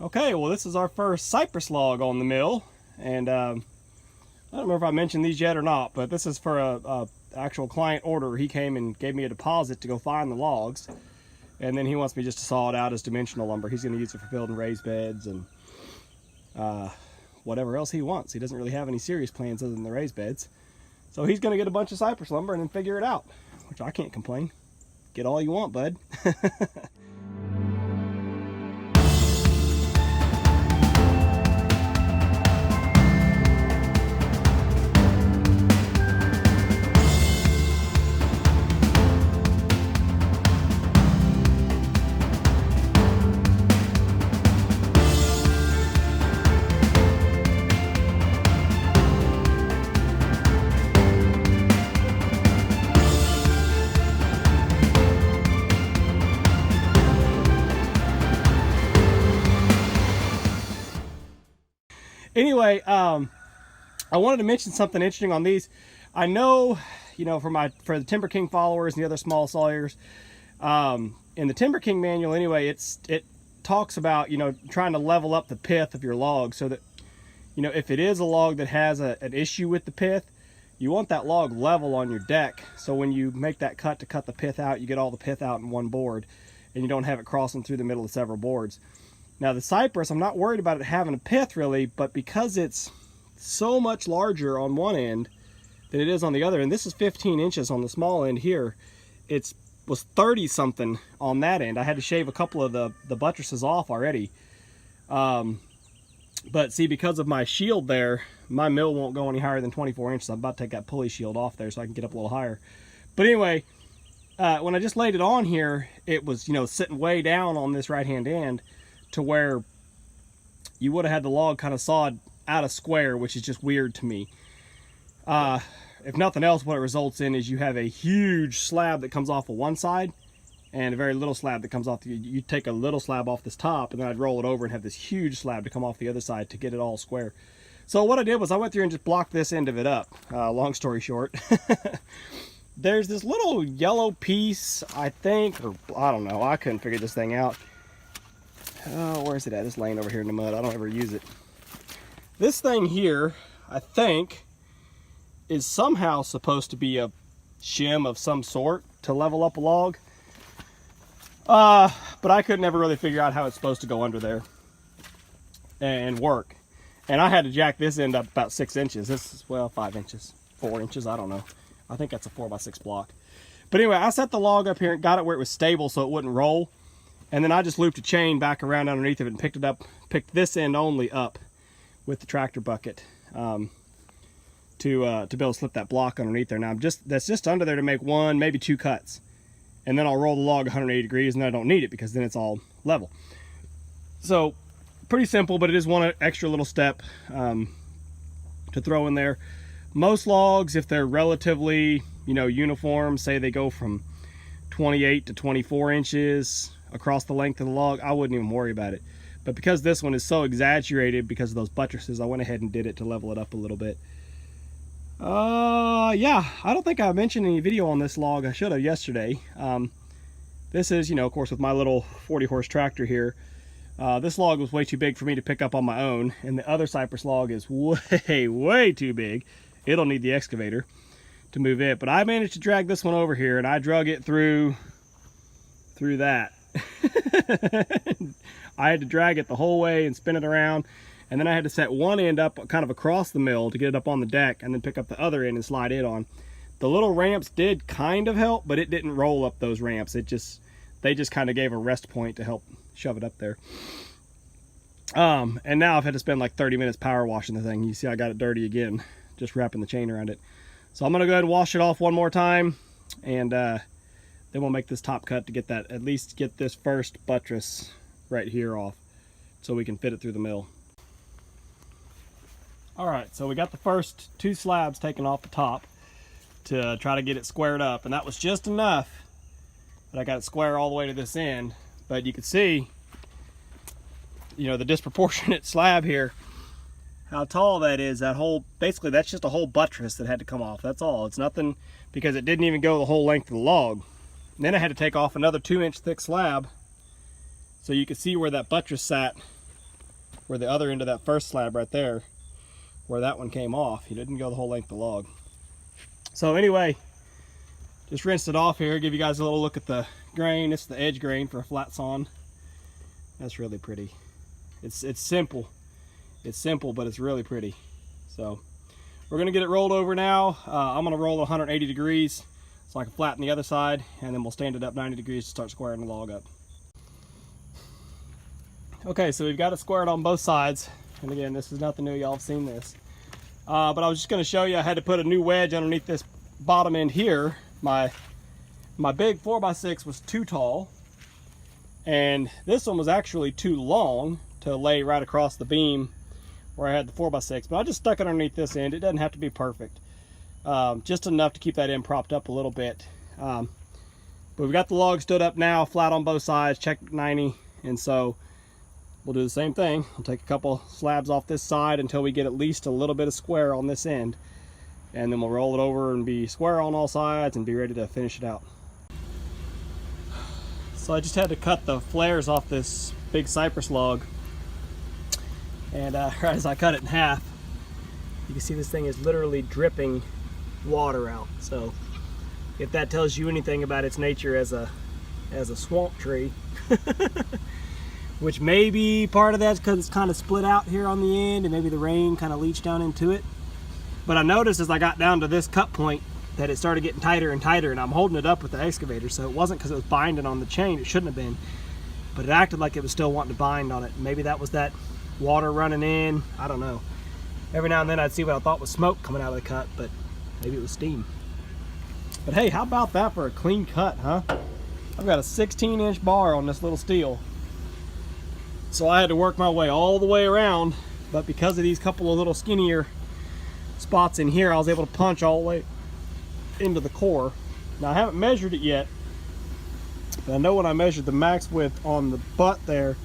Okay, well this is our first cypress log on the mill, and I don't remember if I mentioned these yet or not, but this is for a actual client order. He came and gave me a deposit to go find the logs, and then he wants me just to saw it out as dimensional lumber. He's going to use it for building raised beds and whatever else he wants. He doesn't really have any serious plans other than the raised beds, so he's going to get a bunch of cypress lumber and then figure it out, which I can't complain. Get all you want, bud. Anyway, I wanted to mention something interesting on these. I know, you know, for the Timberking followers and the other small sawyers, in the Timberking manual anyway, it talks about, you know, trying to level up the pith of your log so that, you know, if it is a log that has an issue with the pith, you want that log level on your deck. So when you make that cut to cut the pith out, you get all the pith out in one board and you don't have it crossing through the middle of several boards. Now the cypress, I'm not worried about it having a pith really, but because it's so much larger on one end than it is on the other, and this is 15 inches on the small end here, it was 30 something on that end. I had to shave a couple of the buttresses off already. But see, because of my shield there, my mill won't go any higher than 24 inches. I'm about to take that pulley shield off there so I can get up a little higher. But anyway, when I just laid it on here, it was, you know, sitting way down on this right hand end, to where you would have had the log kind of sawed out of square, which is just weird to me. If nothing else, what it results in is you have a huge slab that comes off of one side and a very little slab that comes off. You take a little slab off this top, and then I'd roll it over and have this huge slab to come off the other side to get it all square. So what I did was I went through and just blocked this end of it up. Long story short, there's this little yellow piece, I think, or I don't know, I couldn't figure this thing out. Oh, where's it at? It's laying over here in the mud. I don't ever use it. This thing here, I think, is somehow supposed to be a shim of some sort to level up a log. But I could never really figure out how it's supposed to go under there and work. And I had to jack this end up about 6 inches. This is, well, 5 inches, 4 inches, I don't know. I think that's a 4x6 block. But anyway, I set the log up here and got it where it was stable so it wouldn't roll. And then I just looped a chain back around underneath of it and picked this end only up with the tractor bucket to be able to slip that block underneath there. Now that's just under there to make one, maybe 2 cuts. And then I'll roll the log 180 degrees and then I don't need it because then it's all level. So pretty simple, but it is one extra little step to throw in there. Most logs, if they're relatively, you know, uniform, say they go from 28 to 24 inches across the length of the log, I wouldn't even worry about it. But because this one is so exaggerated because of those buttresses, I went ahead and did it to level it up a little bit. Yeah, I don't think I mentioned any video on this log. I should have yesterday. This is, you know, of course, with my little 40 horse tractor here. This log was way too big for me to pick up on my own, and the other cypress log is way too big. It'll need the excavator to move it. But I managed to drag this one over here, and I drug it through that. I had to drag it the whole way and spin it around, and then I had to set one end up kind of across the mill to get it up on the deck, and then pick up the other end and slide it on. The little ramps did kind of help, but it didn't roll up those ramps. They just kind of gave a rest point to help shove it up there. And now I've had to spend like 30 minutes power washing the thing. You see I got it dirty again, just wrapping the chain around it. So I'm gonna go ahead and wash it off one more time, and then we'll make this top cut to get that, at least get this first buttress right here off so we can fit it through the mill. All right, so we got the first 2 slabs taken off the top to try to get it squared up, and that was just enough that I got it square all the way to this end. But you can see, you know, the disproportionate slab here, how tall that is. That whole, basically that's just a whole buttress that had to come off. That's all. It's nothing, because it didn't even go the whole length of the log. And then I had to take off another 2-inch thick slab so you could see where that buttress sat where the other end of that first slab right there, where that one came off. He didn't go the whole length of the log. So anyway, just rinsed it off here, give you guys a little look at the grain. It's the edge grain for a flat sawn. That's really pretty. It's simple. It's simple, but it's really pretty. So we're gonna get it rolled over now. I'm gonna roll 180 degrees so I can flatten the other side, and then we'll stand it up 90 degrees to start squaring the log up. Okay, so we've got it squared on both sides. And again, this is nothing new, y'all have seen this. But I was just gonna show you, I had to put a new wedge underneath this bottom end here. My big 4x6 was too tall, and this one was actually too long to lay right across the beam where I had the 4x6, but I just stuck it underneath this end. It doesn't have to be perfect, just enough to keep that end propped up a little bit. But we've got the log stood up now, flat on both sides, checked at 90, and so we'll do the same thing. We'll take a couple slabs off this side until we get at least a little bit of square on this end, and then we'll roll it over and be square on all sides and be ready to finish it out. So I just had to cut the flares off this big cypress log, and right as I cut it in half, you can see this thing is literally dripping water out. So if that tells you anything about its nature as a swamp tree, which may be part of that because it's kind of split out here on the end, and maybe the rain kind of leached down into it. But I noticed as I got down to this cut point that it started getting tighter and tighter, and I'm holding it up with the excavator, so it wasn't because it was binding on the chain. It shouldn't have been, but it acted like it was still wanting to bind on it. Maybe that was that water running in, I don't know. Every now and then I'd see what I thought was smoke coming out of the cut, but maybe it was steam. But hey, how about that for a clean cut, huh? I've got a 16-inch bar on this little steel, so I had to work my way all the way around, but because of these couple of little skinnier spots in here, I was able to punch all the way into the core. Now I haven't measured it yet, but I know when I measured the max width on the butt there,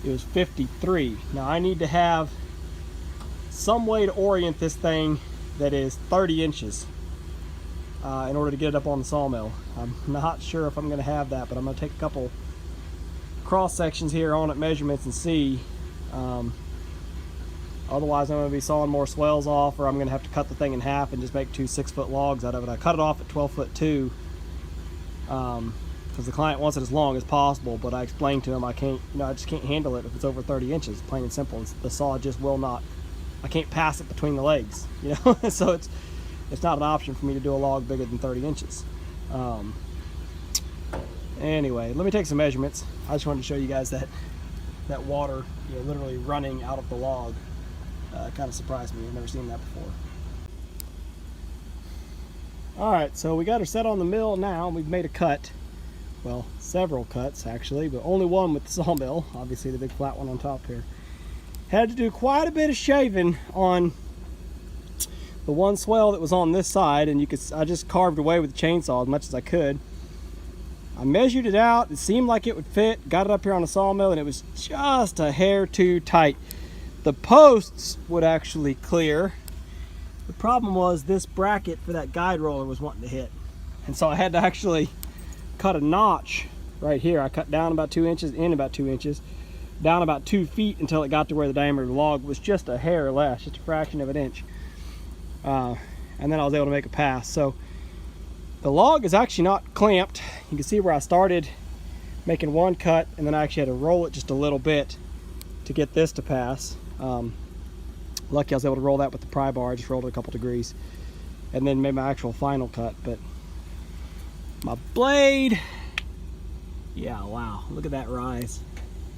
it was 53. Now I need to have some way to orient this thing that is 30 inches in order to get it up on the sawmill. I'm not sure if I'm going to have that, but I'm going to take a couple cross sections here on it, measurements, and see. Otherwise I'm going to be sawing more swells off, or I'm going to have to cut the thing in half and just make 2 6-foot logs out of it. I cut it off at 12'2", because the client wants it as long as possible, but I explained to him I can't, I just can't handle it if it's over 30 inches, plain and simple. The saw just will not, I can't pass it between the legs, so it's not an option for me to do a log bigger than 30 inches. Anyway, let me take some measurements. I just wanted to show you guys that water, literally running out of the log. Kind of surprised me. I've never seen that before. Alright, so we got her set on the mill now. We've made a cut. Well, several cuts actually, but only one with the sawmill. Obviously the big flat one on top here. Had to do quite a bit of shaving on the one swell that was on this side, and I just carved away with the chainsaw as much as I could. I measured it out. It seemed like it would fit. Got it up here on the sawmill, and it was just a hair too tight. The posts would actually clear. The problem was this bracket for that guide roller was wanting to hit, and so I had to actually cut a notch right here. I cut down about 2 inches, in about 2 inches, down about 2 feet until it got to where the diameter of the log was just a hair less, just a fraction of an inch. And then I was able to make a pass. So the log is actually not clamped. You can see where I started making one cut, and then I actually had to roll it just a little bit to get this to pass. Lucky I was able to roll that with the pry bar. I just rolled it a couple degrees and then made my actual final cut. But my blade, yeah, wow, look at that rise.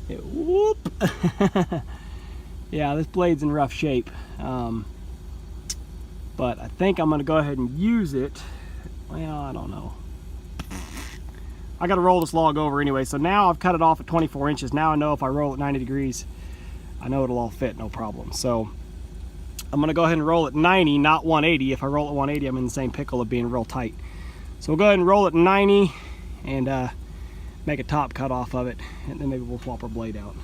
Whoop. Yeah, this blade's in rough shape, but I think I'm gonna go ahead and use it. Well, I don't know. I gotta roll this log over anyway, so now I've cut it off at 24 inches. Now I know if I roll it 90 degrees, I know it'll all fit, no problem. So I'm gonna go ahead and roll it 90, not 180. If I roll it 180, I'm in the same pickle of being real tight. So we'll go ahead and roll it 90 and make a top cut off of it, and then maybe we'll swap our blade out.